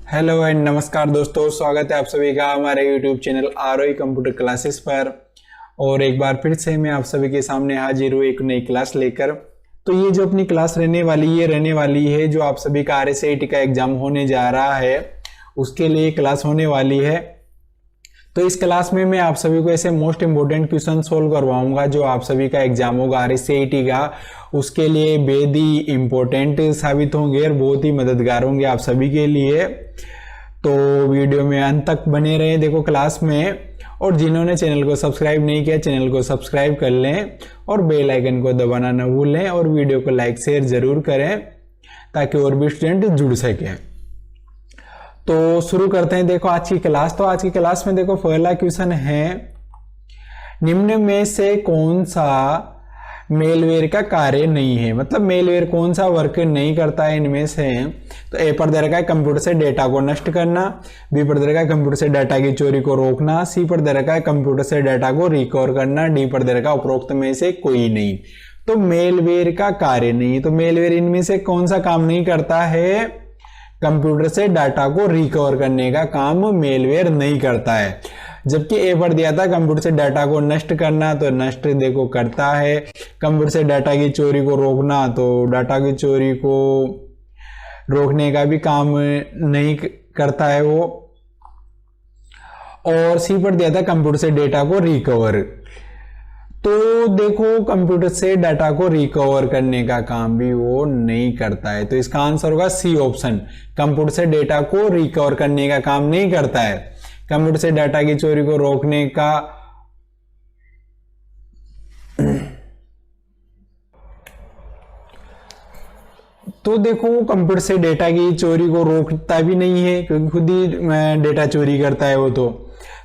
Hello and नमस्कार दोस्तों, स्वागत है आप सभी का हमारे YouTube channel ROE computer classes पर। और एक बार फिर से मैं आप सभी के सामने हाजिर हूँ एक नई क्लास लेकर। तो ये जो अपनी क्लास रहने वाली है जो आप सभी का RSAT का एग्जाम होने जा रहा है उसके लिए क्लास होने वाली है। तो इस क्लास में मैं आप सभी को ऐसे मोस्ट इम्पोर्टेंट क्वेश्चन सोल्व करवाऊंगा जो आप सभी का एग्जाम होगा RSAT का, उसके लिए बेहद ही इम्पोर्टेंट साबित होंगे और बहुत ही मददगार होंगे आप सभी के लिए। तो वीडियो में अंत तक बने रहें देखो क्लास में। और जिन्होंने चैनल को सब्सक्राइब नहीं किया चैनल को सब्सक्राइब कर लें और बेल आइकन को दबाना न भूलें और वीडियो को लाइक शेयर जरूर करें ताकि और भी स्टूडेंट जुड़ सकें। तो शुरू करते हैं देखो आज की क्लास। तो आज की क्लास में देखो पहला क्वेश्चन है, निम्न में से कौन सा मेलवेयर का कार्य नहीं है, मतलब मेलवेयर कौन सा वर्क नहीं करता है इनमें से। तो ए पर दे रखा है कंप्यूटर से डेटा को नष्ट करना, बी पर दे रखा है कंप्यूटर से डाटा की चोरी को रोकना, सी पर दे रखा है कंप्यूटर से डाटा को रिकवर करना, डी पर दे रखा है उपरोक्त में से कोई नहीं। तो मेलवेयर का कार्य नहीं, तो मेलवेयर इनमें से कौन सा काम नहीं करता है, कंप्यूटर से डाटा को रिकवर करने का काम मेलवेयर नहीं करता है। जबकि ए पर दिया था कंप्यूटर से डाटा को नष्ट करना, तो नष्ट देखो करता है। कंप्यूटर से डाटा की चोरी को रोकना, तो डाटा की चोरी को रोकने का भी काम नहीं करता है वो। और सी पर दिया था कंप्यूटर से डेटा को रिकवर, तो देखो कंप्यूटर से डाटा को रिकवर करने का काम भी वो नहीं करता है। तो इसका आंसर होगा सी ऑप्शन, कंप्यूटर से डेटा को रिकवर करने का काम नहीं करता है, कंप्यूटर से डाटा की चोरी को रोकने का तो देखो कंप्यूटर से डेटा की चोरी को रोकता भी नहीं है क्योंकि खुद ही डेटा चोरी करता है वो।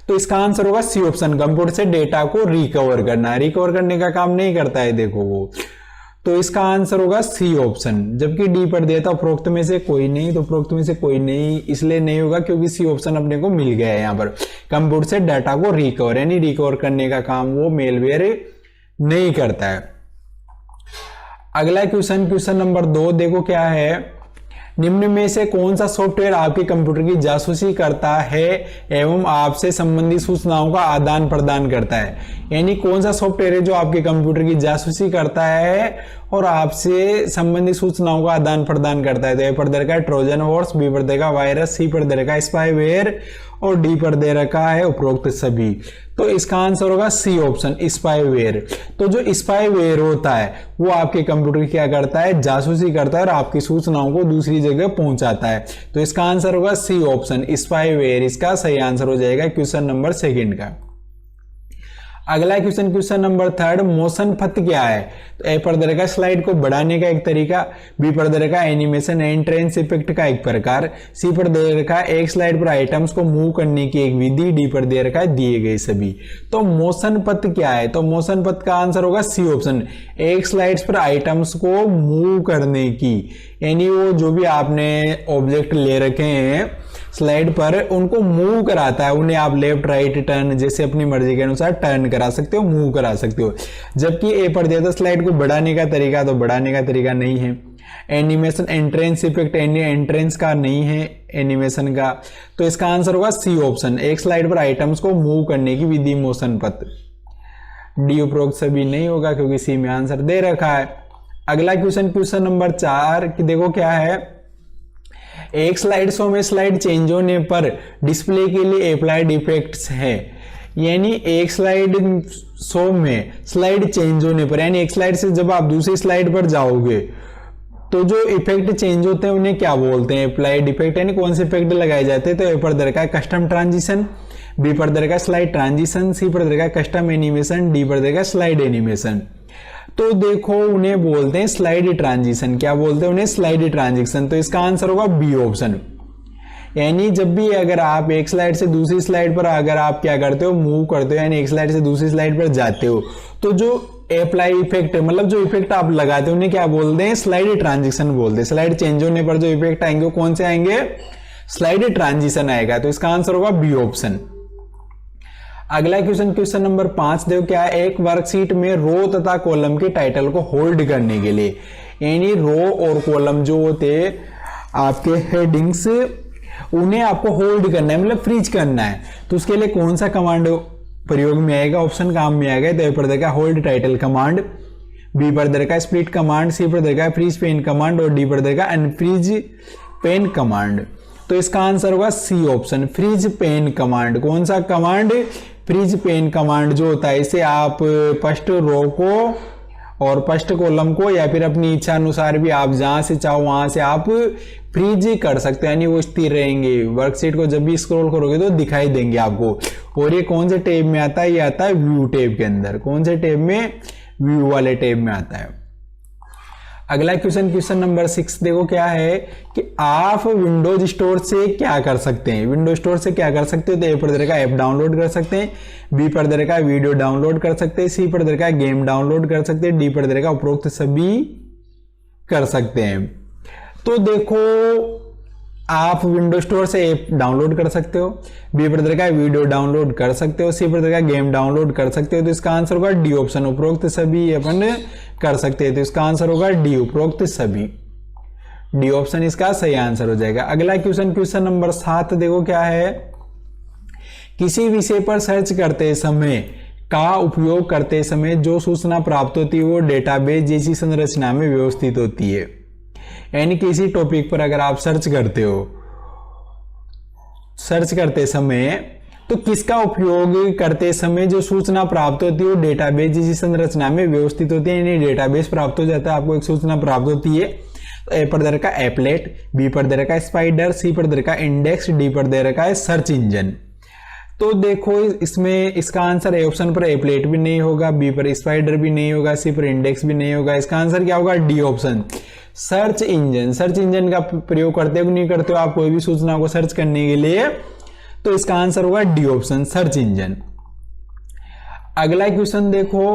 तो इसका आंसर होगा सी ऑप्शन, कंप्यूटर से डेटा को रिकवर करना, रिकवर करने का काम नहीं करता है देखो वो। तो इसका आंसर होगा सी ऑप्शन। जबकि डी पर दिया था उपरोक्त में से कोई नहीं, तो उपरोक्त में से कोई नहीं इसलिए नहीं होगा क्योंकि सी ऑप्शन अपने को मिल गया है यहाँ पर। कंप्यूटर से डाटा को रिकवर यानी रिकवर करने का काम वो मेलवेयर नहीं करता है। अगला क्वेश्चन नंबर 2 देखो क्या है, निम्न में से कौन सा सॉफ्टवेयर आपके कंप्यूटर की जासूसी करता है एवं आपसे संबंधित सूचनाओं का आदान प्रदान करता है। यानी कौन सा सॉफ्टवेयर है जो आपके कंप्यूटर की जासूसी करता है और आपसे संबंधित सूचनाओं का आदान प्रदान करता है। तो ए पर दे रखा है ट्रोजन हॉर्स, बी पर दे रखा वायरस, सी पर दे रखा है स्पाईवेयर और डी पर दे रखा है उपरोक्त सभी। तो इसका आंसर होगा सी ऑप्शन, स्पाईवेयर। तो जो स्पाईवेयर होता है वो आपके कंप्यूटर क्या करता है, जासूसी करता है और आपकी सूचनाओं को दूसरी जगह पहुंचाता है। तो इसका आंसर होगा सी ऑप्शन, स्पाईवेयर इसका सही आंसर हो जाएगा क्वेश्चन नंबर 2 का। अगला क्वेश्चन नंबर 3, मोशन पथ क्या है। तो ए पर दे रखा स्लाइड को बढ़ाने का एक तरीका, बी पर दे रखा एनिमेशन एंट्रेंस इफेक्ट का एक प्रकार, सी पर दे रखा एक स्लाइड पर आइटम्स को मूव करने की एक विधि, डी पर दे रखा है दिए गए सभी। तो मोशन पथ क्या है, तो मोशन पथ का आंसर होगा सी ऑप्शन, एक स्लाइड्स पर आइटम्स को मूव करने की, यानी वो जो भी आपने ऑब्जेक्ट ले रखे हैं स्लाइड पर उनको मूव कराता है, उन्हें आप लेफ्ट राइट टर्न जैसे अपनी मर्जी के अनुसार टर्न करा सकते हो, मूव करा सकते हो। जबकि ए पर दिया था स्लाइड को बढ़ाने का तरीका, तो बढ़ाने का तरीका नहीं है। एनिमेशन एंट्रेंस इफेक्ट एंट्रेंस का नहीं है एनिमेशन का। तो इसका आंसर होगा सी ऑप्शन, एक स्लाइड पर आइटम्स को मूव करने की विधि मोशन पथ। डी उपरोक्त सभी नहीं होगा क्योंकि सी में आंसर दे रखा है। अगला क्वेश्चन नंबर 4 कि देखो क्या है, एक स्लाइड शो में स्लाइड चेंज होने पर डिस्प्ले के लिए अप्लाइड इफेक्ट्स है। यानी एक स्लाइड शो में स्लाइड चेंज होने पर, यानी एक स्लाइड से जब आप दूसरी स्लाइड पर जाओगे तो जो इफेक्ट चेंज होते हैं उन्हें क्या बोलते हैं, अप्लाइड इफेक्ट। यानी कौन से इफेक्ट लगाए जाते हैं। तो ए पर दे रखा है कस्टम ट्रांजिशन, बी पर दे रखा है स्लाइड ट्रांजिशन, सी पर दे रखा है कस्टम एनिमेशन, डी पर दे रखा है स्लाइड एनिमेशन। तो देखो उन्हें बोलते हैं स्लाइड ट्रांजिशन। क्या बोलते हैं उन्हें, स्लाइड ट्रांजिशन। तो इसका आंसर होगा बी ऑप्शन। यानी जब भी अगर आप एक स्लाइड से दूसरी स्लाइड पर अगर आप क्या करते हो, मूव करते हो, यानी एक स्लाइड से दूसरी स्लाइड पर जाते हो, तो जो अप्लाई इफेक्ट मतलब जो इफेक्ट आप लगाते हो उन्हें क्या बोलते हैं, स्लाइड ट्रांजिशन बोलते हैं। स्लाइड चेंज होने पर जो इफेक्ट आएंगे वो कौन से आएंगे, स्लाइड ट्रांजिशन आएगा। तो इसका आंसर होगा बी ऑप्शन। अगला क्वेश्चन नंबर 5 देखो क्या है, एक वर्कशीट में रो तथा कॉलम के टाइटल को होल्ड करने के लिए, यानी रो और कॉलम जो होते आपके हेडिंग्स उन्हें आपको होल्ड करना है, मतलब फ्रीज करना है। तो उसके लिए कौन सा कमांड प्रयोग में आएगा, ऑप्शन काम में आएगा। तो ए पर देखा होल्ड टाइटल कमांड, बी पर देखा स्प्लिट कमांड, सी पर देखा फ्रीज पेन कमांड और डी पर देखा अनफ्रीज पेन कमांड। तो इसका आंसर होगा C option, freeze pane command. कौन सा कमांड, फ्रीज पेन कमांड जो होता है, इसे आप फर्स्ट रो को और फर्स्ट कॉलम को या फिर अपनी इच्छा अनुसार भी आप जहां से चाहो वहां से आप फ्रीज कर सकते हैं, यानी वो स्थिर रहेंगे। वर्कशीट को जब भी स्क्रॉल करोगे तो दिखाई देंगे आपको। और ये कौन से टैब में आता है, ये आता है व्यू टैब के अंदर। कौन से टैब में, व्यू वाले टैब में आता है। अगला क्वेश्चन नंबर 6 देखो क्या है कि आप विंडोज स्टोर से क्या कर सकते हैं। विंडोज स्टोर से क्या कर सकते हो, तो ए पर दे रखा ऐप डाउनलोड कर सकते हैं, बी पर दे रखा वीडियो डाउनलोड कर सकते हैं, सी पर दे रखा गेम डाउनलोड कर सकते हैं, डी पर दे रखा उपरोक्त सभी कर सकते हैं। तो देखो आप विंडोज स्टोर से ऐप डाउनलोड कर सकते हो, बी पर देखा वीडियो डाउनलोड कर सकते हो, सी पर देखा गेम डाउनलोड कर सकते हो। तो इसका आंसर होगा डी ऑप्शन, उपरोक्त सभी अपन कर सकते हैं। तो इसका आंसर होगा डी, उपरोक्त सभी। डी ऑप्शन इसका सही आंसर हो जाएगा। अगला क्वेश्चन नंबर 7 देखो क्या है, किसी विषय पर सर्च करते समय का उपयोग करते समय जो सूचना प्राप्त होती है वो डेटाबेस जैसी संरचना में व्यवस्थित होती है। यानी किसी टॉपिक पर अगर आप सर्च करते हो, सर्च करते समय तो किसका उपयोग करते समय जो सूचना प्राप्त होती है वो डेटाबेस जैसी संरचना में व्यवस्थित होती है, यानी डेटाबेस प्राप्त हो जाता है, आपको एक सूचना प्राप्त होती है। तो ए पर दे रखा है एपलेट, बी पर दे रखा है स्पाइडर, सी पर दे रखा है इंडेक्स, डी पर दे रखा है सर्च इंजन। तो देखो इसमें इसका आंसर ए ऑप्शन पर एपलेट भी नहीं होगा, बी पर स्पाइडर भी नहीं होगा, सी पर इंडेक्स भी नहीं होगा। इसका आंसर क्या होगा, D option, search engine. Search engine का प्रयोग करते हो नहीं करते हो आप कोई भी सूचना को सर्च करने के लिए, तो इसका आंसर होगा डी ऑप्शन, सर्च इंजन। अगला क्वेश्चन देखो,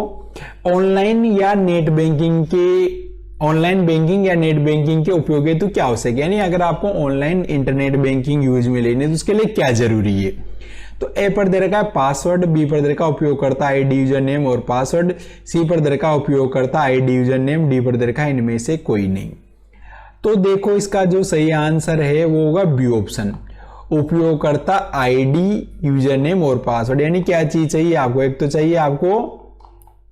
ऑनलाइन या नेट बैंकिंग के ऑनलाइन बैंकिंग या नेट बैंकिंग के उपयोग हेतु क्या आवश्यक है, यानी अगर आपको ऑनलाइन इंटरनेट बैंकिंग यूज में लेनी है तो उसके लिए क्या जरूरी है। तो ए पर दे रखा है पासवर्ड, बी पर दे रखा है उपयोगकर्ता आईडी यूजर नेम और पासवर्ड, सी पर दे रखा है उपयोगकर्ता आईडी यूजर नेम, डी पर दे रखा है इनमें से कोई नहीं। तो देखो इसका जो सही आंसर है वो होगा बी ऑप्शन, उपयोगकर्ता आईडी यूजर नेम और पासवर्ड। यानी क्या चीज चाहिए आपको, एक तो चाहिए आपको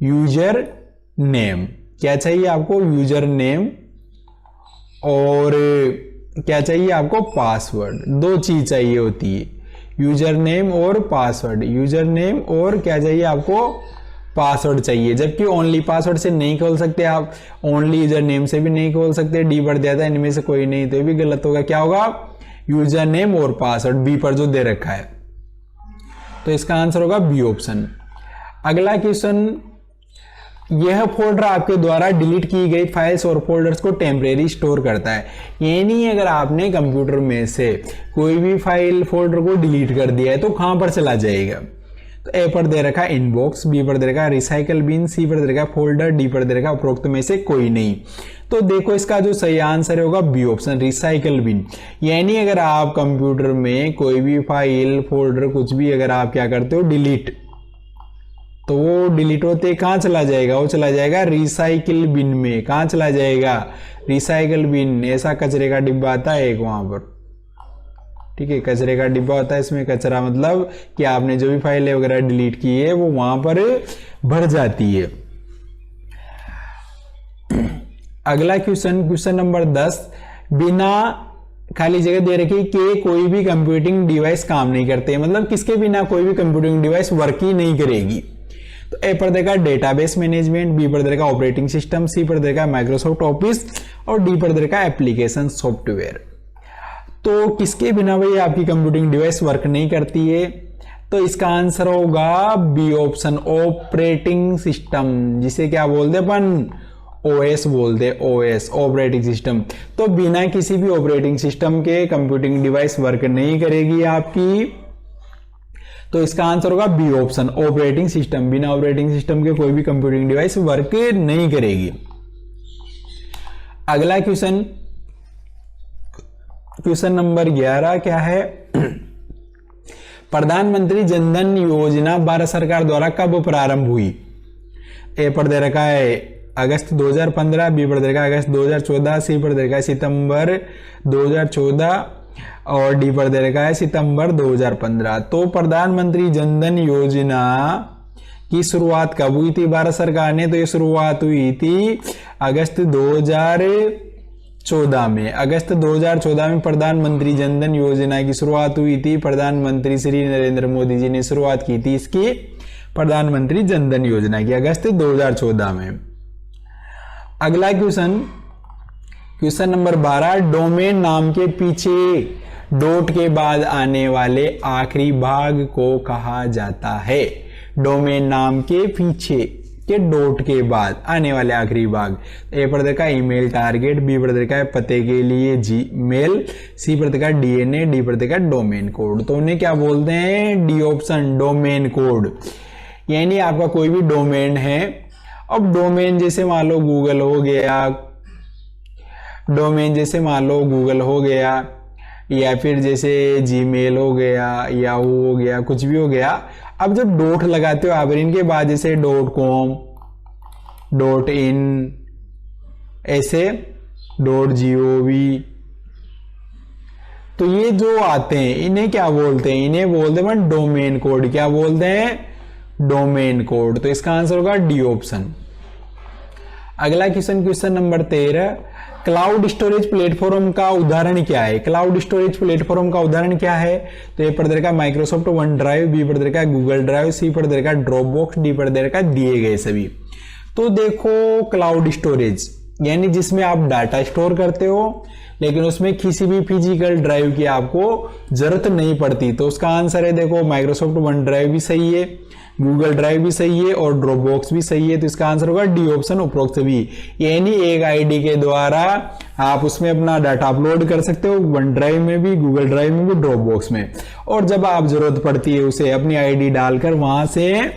यूजर नेम, क्या चाहिए आपको यूजर नेम, और क्या चाहिए आपको पासवर्ड। दो चीज चाहिए होती है, यूजर नेम और पासवर्ड, यूजर नेम और क्या चाहिए आपको, पासवर्ड चाहिए। जबकि ओनली पासवर्ड से नहीं खोल सकते आप, ओनली यूजर नेम से भी नहीं खोल सकते, डी पर दिया था इनमें से कोई नहीं, तो ये भी गलत होगा। क्या होगा, यूजर नेम और पासवर्ड, बी पर जो दे रखा है। तो इसका आंसर होगा बी ऑप्शन। अगला क्वेश्चन, यह फोल्डर आपके द्वारा डिलीट की गई फाइल्स और फोल्डर्स को टेम्परेरी स्टोर करता है। यानी अगर आपने कंप्यूटर में से कोई भी फाइल फोल्डर को डिलीट कर दिया है तो कहां पर चला जाएगा। तो ए पर दे रखा इनबॉक्स, बी पर दे रखा रिसाइकल बिन, सी पर दे रखा फोल्डर, डी पर दे रखा उपरोक्त में से कोई नहीं। तो देखो इसका जो सही आंसर होगा बी ऑप्शन, रिसाइकल बिन। यानी अगर आप कंप्यूटर में कोई भी फाइल फोल्डर कुछ भी अगर आप क्या करते हो डिलीट, तो वो डिलीट होते कहां चला जाएगा, वो चला जाएगा रिसाइकिल बिन में। कहां चला जाएगा, रिसाइकिल बिन। ऐसा कचरे का डिब्बा आता है एक वहां पर, ठीक है, कचरे का डिब्बा होता है, इसमें कचरा मतलब कि आपने जो भी फाइल वगैरह डिलीट की है वो वहां पर भर जाती है। अगला क्वेश्चन नंबर 10, बिना खाली जगह दे रखी कि कोई भी कंप्यूटिंग डिवाइस काम नहीं करते, मतलब किसके बिना कोई भी कंप्यूटिंग डिवाइस वर्क ही नहीं करेगी। तो ए पर देगा डेटाबेस मैनेजमेंट, बी पर देगा ऑपरेटिंग सिस्टम, सी पर देगा माइक्रोसॉफ्ट ऑफिस और डी पर देगा एप्लीकेशन सॉफ्टवेयर। तो किसके बिना भाई आपकी कंप्यूटिंग डिवाइस वर्क नहीं करती है, तो इसका आंसर होगा बी ऑप्शन, ऑपरेटिंग सिस्टम, जिसे क्या बोलते अपन, ओएस बोलते, ओएस ऑपरेटिंग सिस्टम। तो बिना किसी भी ऑपरेटिंग सिस्टम के कंप्यूटिंग डिवाइस वर्क नहीं करेगी आपकी। तो इसका आंसर होगा बी ऑप्शन, ऑपरेटिंग सिस्टम। बिना ऑपरेटिंग सिस्टम के कोई भी कंप्यूटिंग डिवाइस वर्क नहीं करेगी। अगला क्वेश्चन नंबर 11 क्या है, प्रधानमंत्री जनधन योजना भारत सरकार द्वारा कब प्रारंभ हुई। ए पर दे रखा है अगस्त 2015, बी पर दे रखा है अगस्त 2014, सी पर दे रखा है सितंबर 2014 और डी पर दे रखा है सितंबर 2015। तो प्रधानमंत्री जनधन योजना की शुरुआत कब हुई थी भारत सरकार ने? तो ये शुरुआत हुई थी अगस्त 2014 में। अगस्त 2014 में प्रधानमंत्री जनधन योजना की शुरुआत हुई थी। प्रधानमंत्री श्री नरेंद्र मोदी जी ने शुरुआत की थी इसकी, प्रधानमंत्री जनधन योजना की, अगस्त 2014 में। अगला क्वेश्चन नंबर 12, डोमेन नाम के पीछे डॉट के बाद आने वाले आखिरी भाग को कहा जाता है? डोमेन नाम के पीछे के डॉट के बाद आने वाले आखिरी भाग। ए पर देखा ईमेल टारगेट, बी पर देखा है पते के लिए जीमेल, सी पर देखा डीएनए, डी पर देखा डोमेन कोड। तो उन्हें क्या बोलते हैं? D option, domain code. यानी आपका कोई भी डोमेन है, अब डोमेन जैसे मान लो गूगल हो गया, डोमेन जैसे मान लो गूगल हो गया, या फिर जैसे जीमेल हो गया, याहू हो गया, कुछ भी हो गया। अब जब डॉट लगाते हो आप इनके बाद, जैसे .com, .in, ऐसे .gov, तो ये जो आते हैं इन्हें क्या बोलते हैं? इन्हें बोलते हैं डोमेन कोड। क्या बोलते हैं? Domain code. तो इसका आंसर होगा डी ऑप्शन। अगला question number 13, cloud storage platform का उदाहरण क्या है? क्लाउड स्टोरेज प्लेटफॉर्म का उदाहरण क्या है? तो ए पर का माइक्रोसॉफ्ट वन ड्राइव, बी पर का गूगल ड्राइव, सी पर का ड्रॉपबॉक्स, डी पर का दिए गए सभी। तो देखो क्लाउड स्टोरेज यानी जिसमें आप डाटा स्टोर करते हो, लेकिन उसमें किसी भी फिजिकल ड्राइव की आपको जरूरत नहीं पड़ती। तो उसका आंसर है देखो माइक्रोसॉफ्ट वन ड्राइव भी सही है, गूगल ड्राइव भी सही है और ड्रॉपबॉक्स भी सही है। तो इसका आंसर होगा डी ऑप्शन, उपरोक्त भी। यानी एक आईडी के द्वारा आप उसमें अपना डाटा अपलोड कर सकते हो, वन ड्राइव में भी, गूगल ड्राइव में भी, ड्रॉपबॉक्स में। और जब आप जरूरत पड़ती है उसे अपनी आईडी डालकर वहां से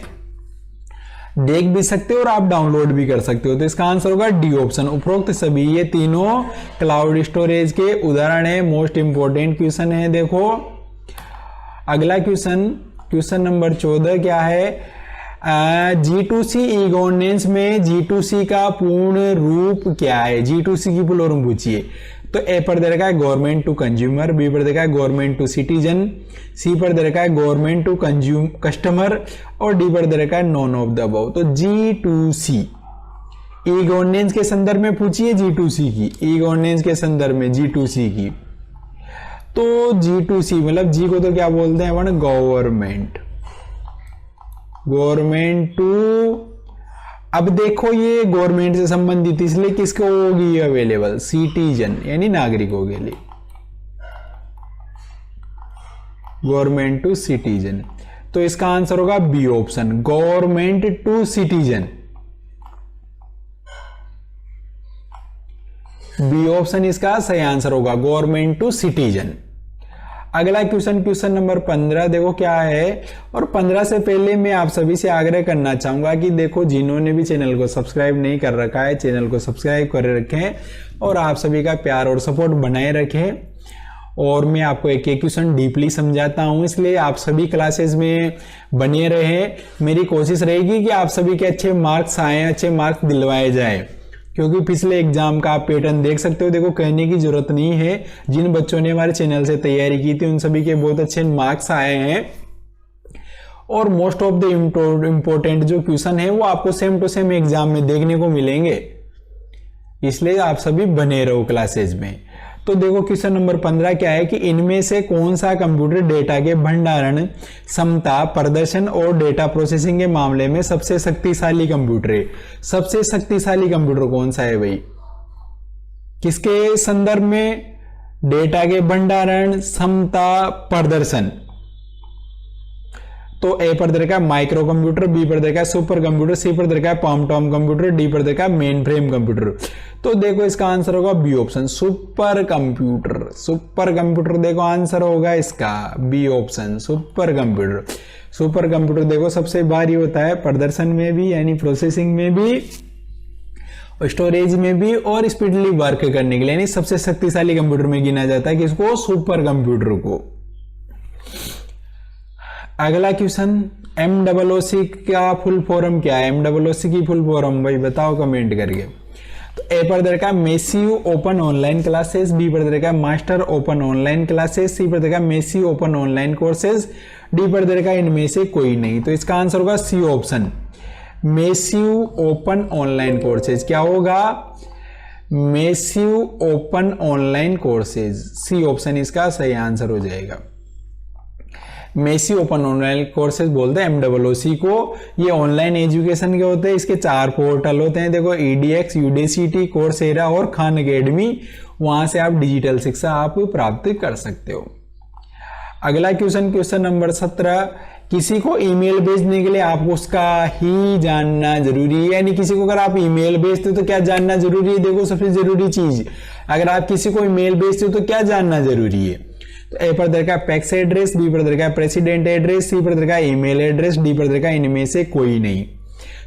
देख भी सकते हो और आप डाउनलोड भी कर सकते हो। तो इसका आंसर होगा डी ऑप्शन, उपरोक्त सभी। ये तीनों क्लाउड स्टोरेज के उदाहरण है। मोस्ट इंपोर्टेंट क्वेश्चन है। देखो अगला क्वेश्चन नंबर 14 क्या है? G2C ई गवर्नेंस में G2C का पूर्ण रूप क्या है? G2C की फुल फॉर्म पूछिए। तो ए पर दे रखा है गवर्नमेंट टू कंज्यूमर, बी पर देखा है गवर्नमेंट टू सिटीजन, सी पर दे रखा है गवर्नमेंट टू कस्टमर और डी पर दे रखा है नॉन ऑफ द अबव। तो G2C ई गवर्नेंस के संदर्भ में पूछिए G2C की, ई गवर्नेंस के संदर्भ में G2C की। तो G2C मतलब जी को तो क्या बोलते हैं अपन? Government to. अब देखो ये गवर्नमेंट से संबंधित, इसलिए किसको होगी अवेलेबल? सिटीजन यानी नागरिकों के लिए, गवर्नमेंट टू सिटीजन। तो इसका आंसर होगा B option, government to citizen. B option इसका सही आंसर होगा, गवर्नमेंट टू सिटीजन। अगला क्वेश्चन नंबर 15 देखो क्या है। और 15 से पहले मैं आप सभी से आग्रह करना चाहूंगा कि देखो जिन्होंने भी चैनल को सब्सक्राइब नहीं कर रखा है, चैनल को सब्सक्राइब कर रखें और आप सभी का प्यार और सपोर्ट बनाए रखें। और मैं आपको एक एक क्वेश्चन डीपली समझाता हूं, इसलिए आप सभी क्लासेस में बने रहे। मेरी कोशिश रहेगी कि आप सभी के अच्छे मार्क्स आए, अच्छे मार्क्स दिलवाए जाए, क्योंकि पिछले एग्जाम का आप पैटर्न देख सकते हो। देखो कहने की जरूरत नहीं है, जिन बच्चों ने हमारे चैनल से तैयारी की थी उन सभी के बहुत अच्छे मार्क्स आए हैं। और मोस्ट ऑफ द इम्पोर्टेंट जो क्वेश्चन है वो आपको सेम टू सेम एग्जाम में देखने को मिलेंगे, इसलिए आप सभी बने रहो क्लासेज में। तो देखो क्वेश्चन नंबर 15 क्या है कि इनमें से कौन सा कंप्यूटर डेटा के भंडारण क्षमता, प्रदर्शन और डेटा प्रोसेसिंग के मामले में सबसे शक्तिशाली कंप्यूटर है? सबसे शक्तिशाली कंप्यूटर कौन सा है भाई? किसके संदर्भ में? डेटा के भंडारण, क्षमता, प्रदर्शन। तो ए पर दे रखा है माइक्रो कंप्यूटर, बी पर दे रखा है सुपर कंप्यूटर, सी पर दे रखा है पॉम-टॉम कंप्यूटर, डी पर दे रखा है मेन फ्रेम कंप्यूटर। तो देखो इसका आंसर होगा B option, super computer. Super computer देखो आंसर होगा इसका B option, super computer. Super computer देखो सबसे भारी होता है प्रदर्शन में भी यानी प्रोसेसिंग में भी, स्टोरेज में भी और स्पीडली वर्क करने के लिए, यानी सबसे शक्तिशाली कंप्यूटर में गिना जाता है किसको? सुपर कंप्यूटर को। अगला क्वेश्चन, MOOC का फुल फॉर्म क्या है? MOOC की फुल फॉर्म भाई बताओ कमेंट करके। तो ए पर दे रखा है massive open online classes, B पर दे रखा है master open online classes, C पर दे रखा है massive open online courses, D पर दे रखा है इनमें से कोई नहीं। तो इसका आंसर होगा C option, massive open online courses. क्या होगा? Massive open online courses, C option इसका सही आंसर हो जाएगा। मेसी ओपन ऑनलाइन कोर्सेज बोलते हैं MOOC को। ये ऑनलाइन एजुकेशन के होते हैं, इसके 4 पोर्टल होते हैं। देखो EDX, UDCT, कोर्सेरा और खान अकेडमी, वहां से आप डिजिटल शिक्षा आप प्राप्त कर सकते हो। अगला क्वेश्चन नंबर 17, किसी को ईमेल भेजने के लिए आपको उसका ही जानना जरूरी है। यानी किसी को अगर आप ईमेल भेजते हो तो क्या जानना जरूरी है? देखो सबसे जरूरी चीज, अगर आप किसी को ईमेल भेजते हो तो क्या जानना जरूरी है? तो ए पर दे रखा है फैक्स एड्रेस, बी पर दे रखा है प्रेसिडेंट एड्रेस, सी पर दे रखा है ईमेल एड्रेस, डी पर दे रखा है इनमें से कोई नहीं।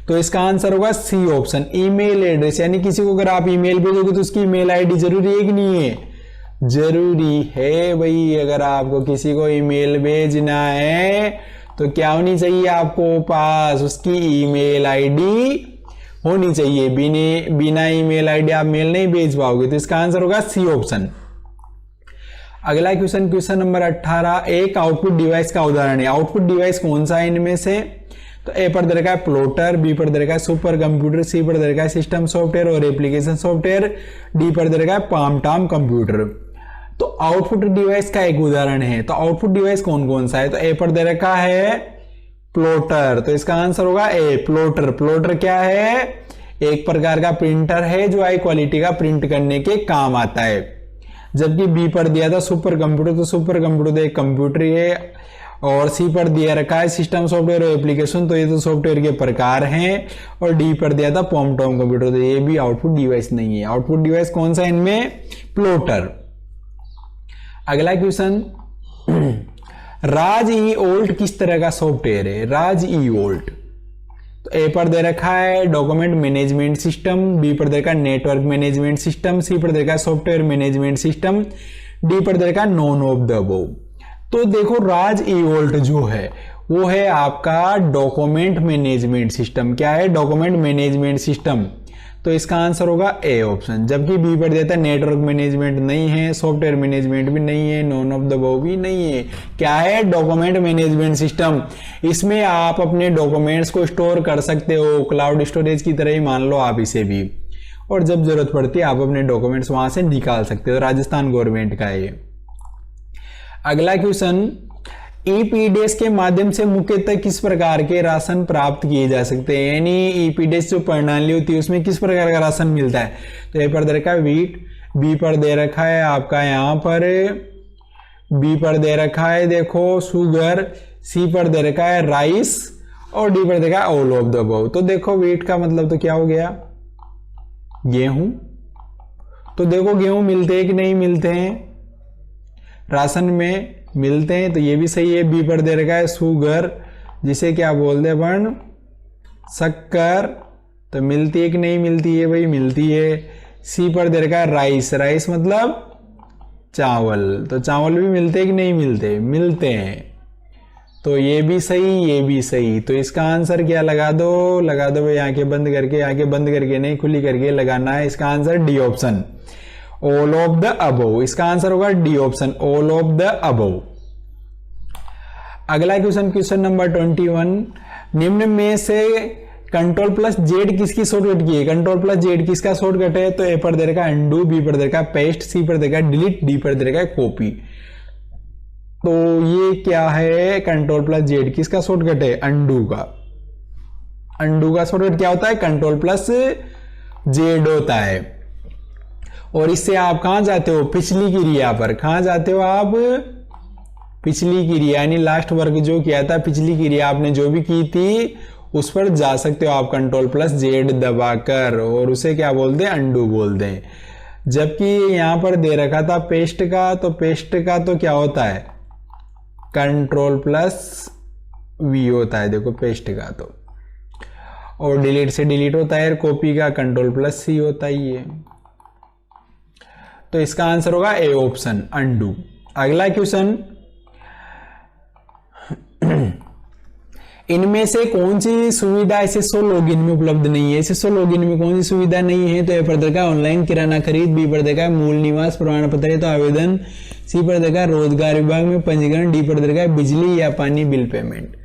तो इसका आंसर होगा सी ऑप्शन, ईमेल एड्रेस। यानी किसी को अगर आप ईमेल भेजोगे तो उसकी ईमेल आईडी जरूरी है कि नहीं है? जरूरी है भाई। अगर आपको किसी को ईमेल भेजना है तो क्या होनी चाहिए आपको पास? उसकी ईमेल आईडी होनी चाहिए। बिना ईमेल आईडी आप मेल नहीं भेज पाओगे। तो इसका आंसर होगा सी ऑप्शन। अगला क्वेश्चन नंबर 18, एक आउटपुट डिवाइस का उदाहरण है। आउटपुट डिवाइस कौन सा है इनमें से? तो ए पर दे रखा है प्लॉटर, बी पर दे रखा है सुपर कंप्यूटर, सी पर दे रखा है सिस्टम सॉफ्टवेयर और एप्लीकेशन सॉफ्टवेयर, डी पर दे रखा है पाम टॉम कंप्यूटर। तो आउटपुट डिवाइस का एक उदाहरण है। तो आउटपुट डिवाइस कौन कौन सा है? तो ए पर दे रखा है प्लॉटर, तो इसका आंसर होगा ए प्लॉटर। प्लॉटर क्या है? एक प्रकार का प्रिंटर है जो हाई क्वालिटी का प्रिंट करने के काम आता है। जबकि बी पर दिया था सुपर कंप्यूटर, तो सुपर कंप्यूटर तो एक कंप्यूटर है। और सी पर दिया रखा है सिस्टम सॉफ्टवेयर और एप्लीकेशन, तो ये तो सॉफ्टवेयर के प्रकार हैं। और डी पर दिया था पॉम टॉम कंप्यूटर, तो ये भी आउटपुट डिवाइस नहीं है। आउटपुट डिवाइस कौन सा है इनमें? प्लॉटर। अगला क्वेश्चन, राज ई ओल्ट किस तरह का सॉफ्टवेयर है? राज ई ओल्ट, तो ए पर दे रखा है डॉक्यूमेंट मैनेजमेंट सिस्टम, बी पर दे रखा है नेटवर्क मैनेजमेंट सिस्टम, सी पर दे रखा है सॉफ्टवेयर मैनेजमेंट सिस्टम, डी पर दे रखा है नॉन ऑफ द अबव। तो देखो राज ई ओल्ट जो है वो है आपका डॉक्यूमेंट मैनेजमेंट सिस्टम। क्या है? Document management system. तो इसका आंसर होगा ए ऑप्शन। जबकि बी पर देता है नेटवर्क मैनेजमेंट नहीं है, सॉफ्टवेयर मैनेजमेंट भी नहीं है, नॉन ऑफ द अबव भी नहीं है। क्या है? Document management system. इसमें आप अपने डॉक्यूमेंट्स को स्टोर कर सकते हो, क्लाउड स्टोरेज की तरह ही मान लो आप इसे भी। और जब जरूरत पड़ती है आप अपने डॉक्यूमेंट्स वहां से निकाल सकते हो। राजस्थान गवर्नमेंट का है ये। अगला क्वेश्चन, ईपीडीएस के माध्यम से मुख्यतः किस प्रकार के राशन प्राप्त किए जा सकते हैं? यानी ईपीडीएस जो प्रणाली होती है उसमें किस प्रकार का राशन मिलता है? तो ए पर दे रखा है व्हीट, बी पर दे रखा है आपका यहां पर, बी पर दे रखा है देखो शुगर, सी पर दे रखा है राइस और डी पर देखा है ऑल ऑफ द अबव। तो देखो व्हीट का मतलब तो क्या हो गया? गेहूं। तो देखो गेहूं मिलते हैं कि नहीं मिलते हैं? राशन में मिलते हैं, तो ये भी सही है। बी पर दे रखा है शुगर, जिसे क्या बोलते हैं अपन? शक्कर। तो मिलती है कि नहीं मिलती है? भाई मिलती है। सी पर दे रखा है राइस, राइस मतलब चावल। तो चावल भी मिलते हैं कि नहीं मिलते? मिलते हैं। तो ये भी सही, ये भी सही। तो इसका आंसर क्या लगा दो भाई, आंखें बंद करके, आंखें बंद करके नहीं खुली करके लगाना है। इसका answer D option, all of the above. इसका आंसर होगा D option, all of the above. अगला क्वेश्चन नंबर 21, निम्न में से कंट्रोल प्लस जेड किसकी शॉर्टकट की है? कंट्रोल प्लस जेड किसका शॉर्टकट है? तो ए पर दे रखा है अंडू, बी पर दे रखा है पेस्ट, सी पर दे रखा है डिलीट, डी पर दे रखा है कॉपी। तो ये क्या है? कंट्रोल प्लस जेड किसका शॉर्टकट है? अंडू का। अंडू का शॉर्टकट क्या होता है? कंट्रोल प्लस जेड होता है। और इससे आप कहां जाते हो? पिछली क्रिया पर। कहां जाते हो आप? पिछली क्रिया, यानी लास्ट वर्क जो किया था, पिछली क्रिया आपने जो भी की थी उस पर जा सकते हो आप कंट्रोल प्लस जेड दबाकर, और उसे क्या बोलते हैं? अंडू बोलते हैं। जबकि यहां पर दे रखा था पेस्ट का, तो पेस्ट का तो क्या होता है? कंट्रोल प्लस वी होता है। देखो पेस्ट का तो, और डिलीट से डिलीट होता है। कॉपी का कंट्रोल प्लस सी होता ही है। तो इसका आंसर होगा ए ऑप्शन, अंडू। अगला क्वेश्चन, इनमें से कौन सी सुविधा एसएसओ लॉगिन में उपलब्ध नहीं है? एसएसओ लॉगिन में कौन सी सुविधा नहीं है? तो ए पर देखा ऑनलाइन किराना खरीद, बी पर देखा मूल निवास प्रमाण पत्र तो आवेदन, सी पर देखा रोजगार विभाग में पंजीकरण, डी पर देखा बिजली या पानी बिल पेमेंट।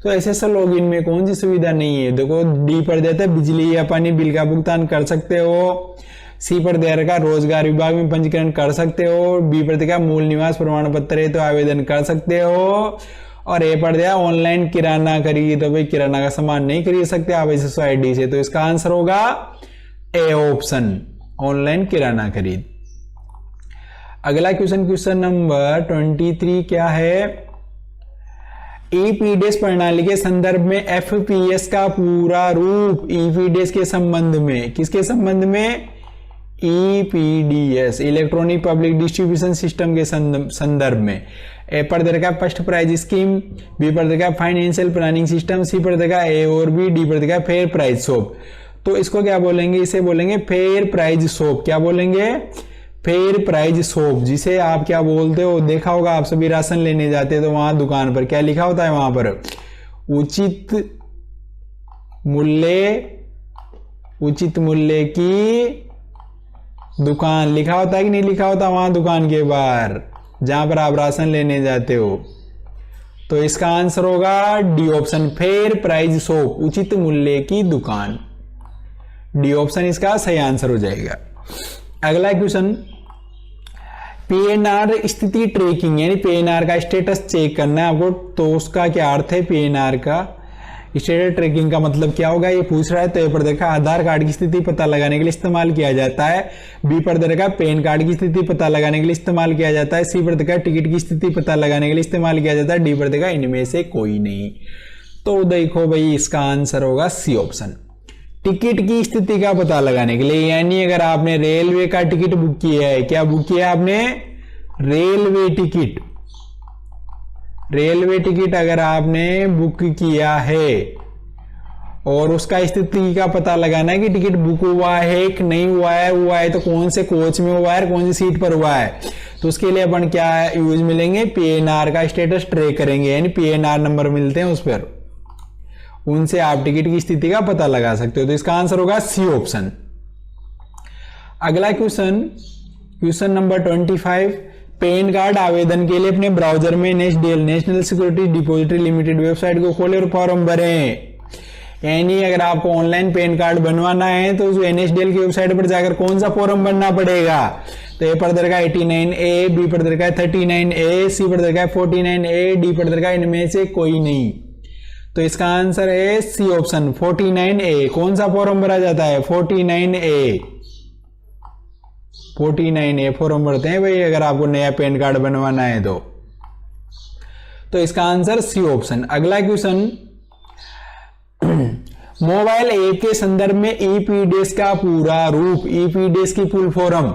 तो एसएसओ लॉगिन में कौन सी सुविधा नहीं है? देखो डी पर देता है बिजली या पानी बिल का भुगतान कर सकते हो, सी पर दे रखा रोजगार विभाग में पंजीकरण कर सकते हो, बी पर देखा मूल निवास प्रमाण पत्र है तो आवेदन कर सकते हो, और ए पर दिया ऑनलाइन किराना खरीद, तो भाई किराना का सामान नहीं खरीद सकते आप एसएसओ आईडी से। तो इसका आंसर होगा ए ऑप्शन, ऑनलाइन किराना खरीद। अगला क्वेश्चन नंबर 23 क्या है? ईपीडीएस प्रणाली के संदर्भ में एफपीएस का पूरा रूप ईपीडीएस के संबंध में, किसके संबंध में? EPDS, electronic public distribution system के संदर्भ में। ए पर देखा फर्स्ट प्राइज स्कीम, बी पर देखा फाइनेंशियल प्लानिंग सिस्टम, सी पर देखा ए और बी, डी पर देखा फेयर प्राइज शॉप। तो इसको क्या बोलेंगे? इसे बोलेंगे फेयर प्राइज शॉप। क्या बोलेंगे? फेयर प्राइज शॉप, जिसे आप क्या बोलते हो? देखा होगा आप सभी राशन लेने जाते हैं तो वहां दुकान पर क्या लिखा होता है? वहां पर उचित मूल्य की दुकान लिखा होता है कि नहीं लिखा होता? वहां दुकान के बाहर जहां पर आप राशन लेने जाते हो। तो इसका आंसर होगा D option, fair price shop, उचित मूल्य की दुकान। डी ऑप्शन इसका सही आंसर हो जाएगा। अगला क्वेश्चन, पीएनआर स्थिति ट्रैकिंग, यानी पीएनआर का स्टेटस चेक करना है आपको। तो उसका क्या अर्थ है? पीएनआर का स्टेटस ट्रैकिंग का मतलब क्या होगा ये पूछ रहा है। तो ए पर देखा आधार कार्ड की स्थिति पता लगाने के लिए इस्तेमाल किया जाता है, बी पर देखा पैन कार्ड की स्थिति पता लगाने के लिए इस्तेमाल किया जाता है, सी पर देखा टिकट की स्थिति पता लगाने के लिए इस्तेमाल किया जाता है, डी पर देखा इनमें से कोई नहीं। तो देखो भाई इसका आंसर होगा सी ऑप्शन, टिकट की स्थिति का पता लगाने के लिए। यानी अगर आपने रेलवे का टिकट बुक किया है, क्या बुक किया है आपने? रेलवे टिकट अगर आपने बुक किया है और उसका स्थिति का पता लगाना है कि टिकट बुक हुआ है कि नहीं हुआ है तो कौन से कोच में हुआ है, कौन सी सीट पर हुआ है, तो उसके लिए अपन क्या यूज मिलेंगे? पीएनआर का स्टेटस ट्रैक करेंगे, यानी पीएनआर नंबर मिलते हैं उस पर, उनसे आप टिकट की स्थिति का पता लगा सकते हो। तो इसका आंसर होगा सी ऑप्शन। अगला क्वेश्चन नंबर 25, पैन कार्ड आवेदन के लिए अपने ब्राउजर में national security depository limited website को खोले और फॉर्म भरें। यानी अगर आपको ऑनलाइन पैन कार्ड बनवाना है तो उस एनएसडीएल की वेबसाइट पर जाकर कौन सा फॉर्म भरना पड़ेगा? तो ए पर दरका 89A, बी पर दरका 39A, सी पर दरका 49A, डी पर दरका इनमें से कोई नहीं। तो इसका आंसर है सी ऑप्शन 49A। कौन सा फॉर्म भरा जाता है? 49A फॉर्म भरते हैं भाई अगर आपको नया पैन कार्ड बनवाना है तो इसका आंसर सी ऑप्शन। अगला क्वेश्चन, मोबाइल ऐप के संदर्भ में ईपीडीएस का पूरा रूप, ईपीडीएस की फुल फॉर्म।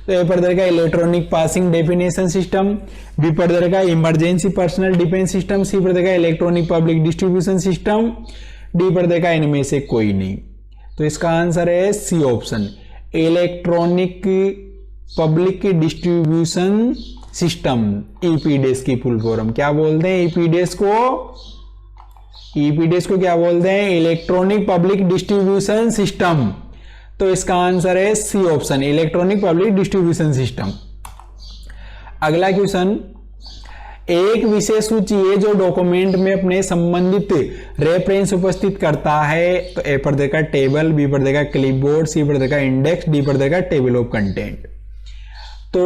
तो ए पर दरका electronic passing definition system, B पर दरका emergency personal defence system, C पर दरका electronic public distribution system, D पर दरका इनमें से कोई नहीं। तो इसका आंसर है C option, electronic public distribution system, EPDS की फुल फॉर्म। क्या बोलते हैं ईपीडीएस को क्या बोलते हैं? Electronic public distribution system. तो इसका आंसर है C option, electronic public distribution system. अगला क्वेश्चन, एक विशेष सूची है जो डॉक्यूमेंट में अपने संबंधित रेफरेंस उपस्थित करता है। तो ए पर देखा टेबल, बी पर देखा क्लिपबोर्ड, सी पर देखा इंडेक्स, डी पर देखा टेबल ऑफ कंटेंट। तो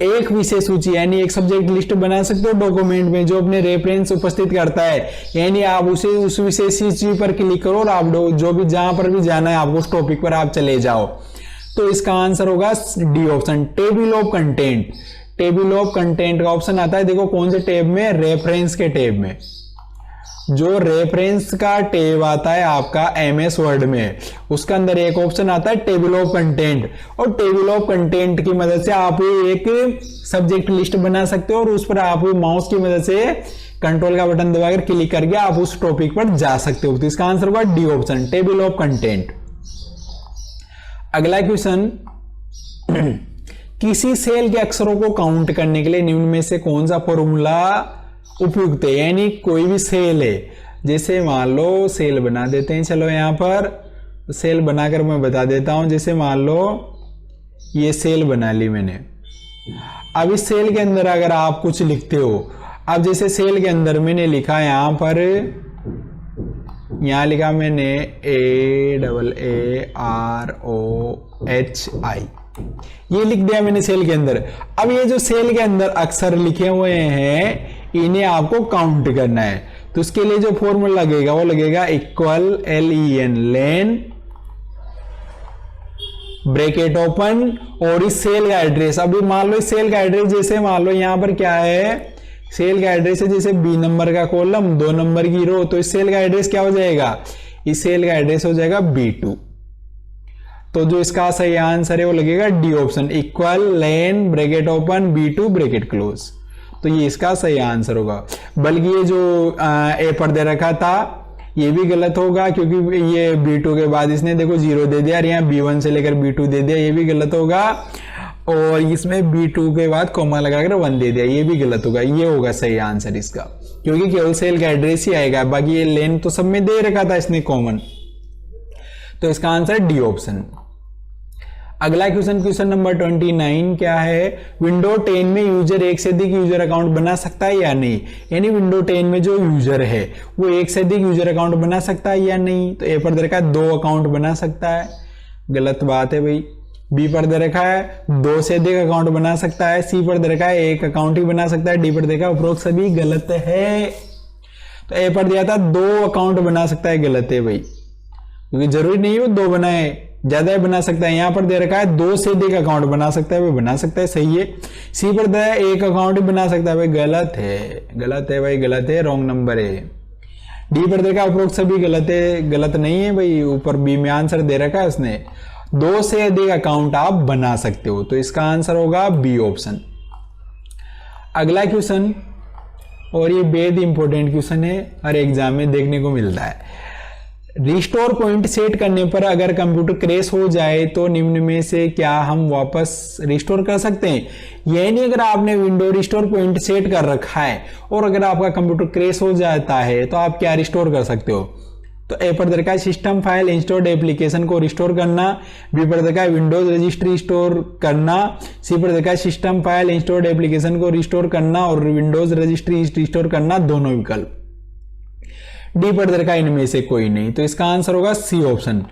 एक विशेष सूची यानी एक सब्जेक्ट लिस्ट बना सकते हो डॉक्यूमेंट में जो अपने रेफरेंस उपस्थित करता है, यानी आप उसे उस विशेष सूची पर क्लिक करो और आप जो भी जहां पर भी जाना है आपको उस टॉपिक पर आप चले जाओ। तो इसका आंसर होगा D option, table of content. Table of content का ऑप्शन आता है, देखो कौन से टेब में? रेफरेंस के टेब में। जो रेफरेंस का टेब आता है आपका एमएस वर्ड में, उसके अंदर एक ऑप्शन आता है टेबल ऑफ कंटेंट, और टेबल ऑफ कंटेंट की मदद से आप एक सब्जेक्ट लिस्ट बना सकते हो और उस पर आप माउस की मदद से कंट्रोल का बटन दबाकर क्लिक करके आप उस टॉपिक पर जा सकते हो। तो इसका आंसर होगा D option, table of content. अगला क्वेश्चन, किसी सेल के अक्षरों को काउंट करने के लिए निम्न में से कौन सा फॉर्मूला उपयुक्त है? यानी कोई भी सेल है जैसे मान लो सेल बना देते हैं, चलो यहाँ पर सेल बनाकर मैं बता देता हूं। जैसे मान लो ये सेल बना ली मैंने। अब इस सेल के अंदर अगर आप कुछ लिखते हो, अब जैसे सेल के अंदर मैंने लिखा यहां पर, यहां लिखा मैंने AAROHI, ये लिख दिया मैंने सेल के अंदर। अब ये जो सेल के अंदर अक्षर लिखे हुए हैं इन्हें आपको काउंट करना है। तो उसके लिए जो फॉर्मूला लगेगा वो लगेगा इक्वल LEN, लेन ब्रैकेट ओपन और इस सेल का एड्रेस। अभी मान लो इस सेल का एड्रेस, जैसे मान लो यहां पर क्या है, सेल का एड्रेस है जैसे B नंबर का कॉलम 2 नंबर की रो, तो इस सेल का एड्रेस क्या हो जाएगा, इस सेल का एड्रेस हो जाएगा B2। तो जो इसका सही आंसर है वो लगेगा डी ऑप्शन, इक्वल लेन bracket open B2 bracket close. तो ये इसका सही आंसर होगा। बल्कि ये जो ए पर दे रखा था ये भी गलत होगा, क्योंकि ये B2 के बाद इसने देखो 0 दे दिया और यहाँ B1 से लेकर B2 दे दिया, ये भी गलत होगा। और इसमें B2 के बाद कॉमा लगाकर 1 दे दिया, ये भी गलत होगा। ये होगा सही आंसर इसका, क्योंकि केवल सेल का एड्रेस ही आएगा, बाकी ये लेन तो सब में दे रखा था इसने कॉमन। तो इसका आंसर डी ऑप्शन। अगला क्वेश्चन, क्वेश्चन नंबर 29 क्या है, विंडो 10 में यूजर एक से अधिक यूजर अकाउंट बना सकता है या नहीं। यानी विंडो 10 में जो यूजर है वो एक से अधिक यूजर अकाउंट बना सकता है या नहीं। तो ए पर दे रखा है 2 अकाउंट बना सकता है, गलत बात है भाई। बी पर दे रखा है 2 से अधिक अकाउंट बना सकता है। सी पर दे रखा है 1 अकाउंट ही बना सकता है। डी पर देखा उपरोक्त सभी गलत है। तो ए पर दिया था 2 अकाउंट बना सकता है, गलत है भाई, क्योंकि जरूरी नहीं है वो 2 बनाए, ज्यादा ही बना सकता है। यहां पर दे रखा है 2 से अधिक अकाउंट बना सकता है, वो बना सकता है, सही है। सी पर दिया है 1 अकाउंट ही बना सकता है, भाई गलत है, गलत है भाई, गलत है, रॉन्ग नंबर है। डी पर देखा उपरोक्त सभी गलत है, गलत नहीं है भाई। ऊपर बी में आंसर दे रखा है उसने, 2 से अधिक अकाउंट आप बना सकते हो। तो इसका आंसर होगा बी ऑप्शन। अगला क्वेश्चन, और ये बेहद इंपॉर्टेंट क्वेश्चन है, हर एग्जाम में देखने को मिलता है। रिस्टोर पॉइंट सेट करने पर अगर कंप्यूटर क्रैश हो जाए तो निम्न में से क्या हम वापस रिस्टोर कर सकते हैं। यानी अगर आपने विंडो रिस्टोर पॉइंट सेट कर रखा है और अगर आपका कंप्यूटर क्रैश हो जाता है तो आप क्या रिस्टोर कर सकते हो। तो ए पर दरकार सिस्टम फाइल इंस्टॉल्ड एप्लीकेशन को रिस्टोर करना, बी पर दरकार विंडोज रजिस्ट्री रिस्टोर करना, सी पर दरकार सिस्टम फाइल इंस्टॉल्ड एप्लीकेशन को रिस्टोर करना और विंडोज रजिस्ट्री रिस्टोर करना, दोनों विकल्प। डी पर दरकार इनमें से कोई नहीं। तो इसका आंसर होगा C option,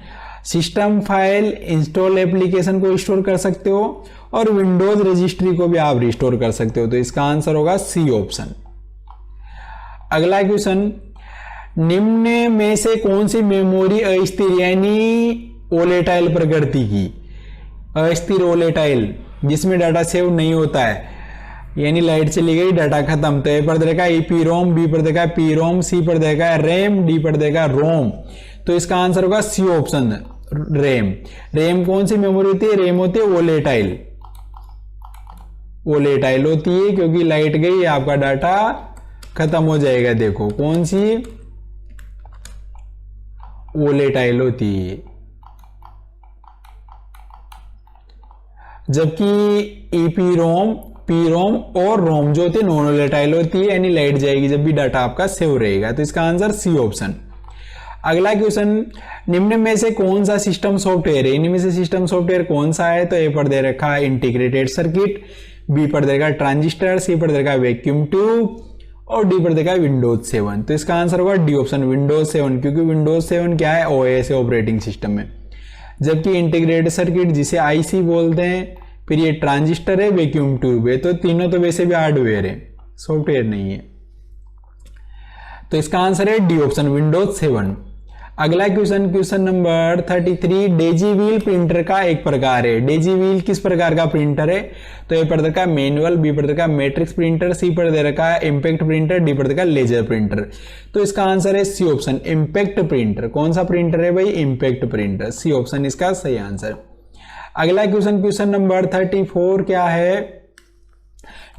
system file install application को रिस्टोर कर सकते हो और विंडोज रजिस्ट्री को भी आप रिस्टोर कर सकते हो। तो इसका आंसर होगा सी ऑप्शन। अगला क्वेश्चन, निम्न में से कौन सी मेमोरी अस्थिर यानी वोलेटाइल प्रकृति की, अस्थिर वोलेटाइल जिसमें डाटा सेव नहीं होता है, यानी लाइट चली गई डाटा खत्म। तो ए पर देखा ईपीरोम, बी पर देखा पीरोम, सी पर देखा रैम, डी पर देखा रोम। तो इसका आंसर होगा सी ऑप्शन, रैम। रैम कौन सी मेमोरी होती है, रैम होती है वोलेटाइल, वोलेटाइल होती है, क्योंकि लाइट गई आपका डाटा खत्म हो जाएगा। देखो कौन सी वोलेटाइल होती है, जबकि ईपीरोम, पीरोम और रोम जो होती है नॉन वोलेटाइल होती है, यानी लाइट जाएगी जब भी डाटा आपका सेव रहेगा। तो इसका आंसर सी ऑप्शन। अगला क्वेश्चन, निम्न में से कौन सा सिस्टम सॉफ्टवेयर है, इनमें में से सिस्टम सॉफ्टवेयर कौन सा है। तो ए पर दे रखा है इंटीग्रेटेड सर्किट, बी पर दे रखा ट्रांजिस्टर, सी पर दे रखा वैक्यूम ट्यूब और डी पर देखा विंडोज 7। तो इसका आंसर होगा डी ऑप्शन, विंडोज 7, क्योंकि विंडोज 7 क्या है, ओएस है, ऑपरेटिंग सिस्टम में। जबकि इंटीग्रेटेड सर्किट जिसे आईसी बोलते हैं, फिर ये ट्रांजिस्टर है, वैक्यूम ट्यूब है। तो तीनों तो वैसे भी हार्डवेयर है, सॉफ्टवेयर नहीं है। तो इसका आंसर है डी ऑप्शन, विंडोज 7। अगला question, question number 33, Daisy wheel printer का एक प्रकार है। डेजी व्हील किस प्रकार का प्रिंटर है। तो ए पर देखा मैनुअल, बी पर देखा मैट्रिक्स प्रिंटर, सी पर दे रखा है इंपैक्ट प्रिंटर, डी पर देखा लेजर प्रिंटर। तो इसका आंसर है सी ऑप्शन, इंपैक्ट प्रिंटर। कौन सा प्रिंटर है भाई, इंपैक्ट प्रिंटर, सी ऑप्शन इसका सही आंसर। अगला क्वेश्चन, क्वेश्चन नंबर 34 क्या है,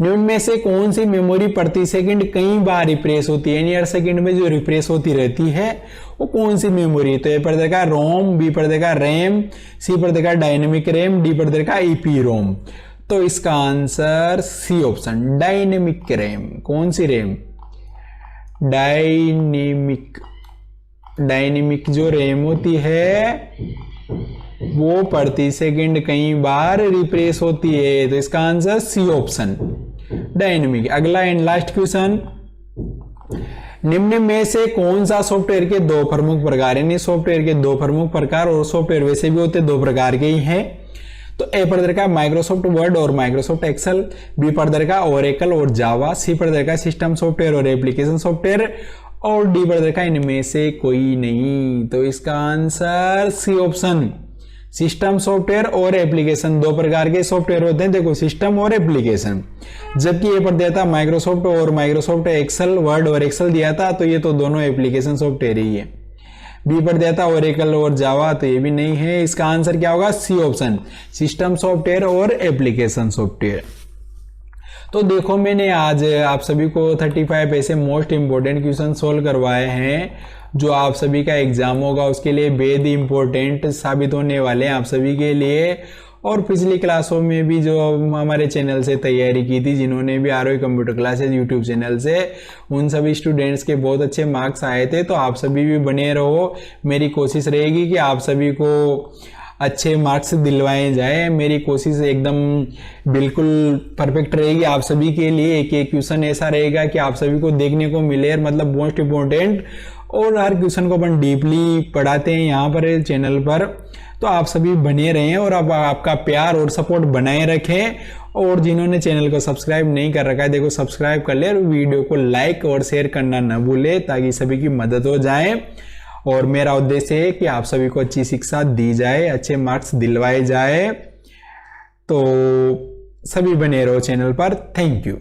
निम्न में से कौन सी मेमोरी प्रति सेकंड कई बार रिफ्रेश होती है, यानी हर सेकंड में जो रिफ्रेश होती रहती है वो कौन सी मेमोरी है। तो ए पर देखा रोम, बी पर देखा रैम, सी पर देखा डायनेमिक रैम, डी पर देखा ईपी रोम। तो इसका answer C option, dynamic RAM. कौन सी रैम, डायनेमिक जो रैम होती है वो प्रति सेकंड कई बार रिफ्रेश होती है, तो इसका आंसर सी ऑप्शन डायनेमिक। अगला एंड लास्ट क्वेश्चन, निम्न में से कौन सा सॉफ्टवेयर के दो प्रमुख प्रकार, यानी सॉफ्टवेयर के दो प्रमुख प्रकार, और सॉफ्टवेयर वैसे भी होते दो प्रकार के ही हैं। तो ए प्रकार का माइक्रोसॉफ्ट वर्ड और माइक्रोसॉफ्ट एक्सेल, बी प्रकार का ओरेकल और जावा, सी प्रकार का सिस्टम सॉफ्टवेयर और एप्लीकेशन सॉफ्टवेयर, और डी प्रकार का इनमें से कोई नहीं। तो इसका answer C option system software और एप्लीकेशन, दो प्रकार के सॉफ्टवेयर होते हैं, देखो सिस्टम और एप्लीकेशन। जबकि ये पर दिया था माइक्रोसॉफ्ट और माइक्रोसॉफ्ट एक्सेल, वर्ड और एक्सेल दिया था, तो ये तो दोनों एप्लीकेशन सॉफ्टवेयर ही है। बी पर दिया था ओरेकल और जावा, तो ये भी नहीं है। इसका आंसर क्या होगा, सी ऑप्शन सिस्टम सॉफ्टवेयर और एप्लीकेशन सॉफ्टवेयर। तो देखो मैंने आज आप सभी को 35 ऐसे मोस्ट इंपोर्टेंट क्वेश्चन सोल्व करवाए हैं जो आप सभी का एग्जाम होगा उसके लिए बेहद इंपॉर्टेंट साबित होने वाले हैं आप सभी के लिए। और पिछली क्लासों में भी जो हमारे चैनल से तैयारी की थी, जिन्होंने भी ROE computer classes YouTube channel से, उन सभी स्टूडेंट्स के बहुत अच्छे मार्क्स आए थे। तो आप सभी भी बने रहो, मेरी कोशिश रहेगी कि आप सभी को अच्छे मार्क्स दिलवाए जाए। मेरी कोशिश एकदम बिल्कुल परफेक्ट रहेगी आप सभी के लिए। एक एक क्वेश्चन ऐसा रहेगा कि आप सभी को देखने को मिले, मतलब मोस्ट इंपॉर्टेंट, और हर क्वेश्चन को अपन डीपली पढ़ाते हैं यहाँ पर चैनल पर। तो आप सभी बने रहें और अब आपका प्यार और सपोर्ट बनाए रखें। और जिन्होंने चैनल को सब्सक्राइब नहीं कर रखा है, देखो सब्सक्राइब कर ले और वीडियो को लाइक और शेयर करना न भूले ताकि सभी की मदद हो जाए। और मेरा उद्देश्य है कि आप सभी को अच्छी शिक्षा दी जाए, अच्छे मार्क्स दिलवाए जाए। तो सभी बने रहो चैनल पर। Thank you.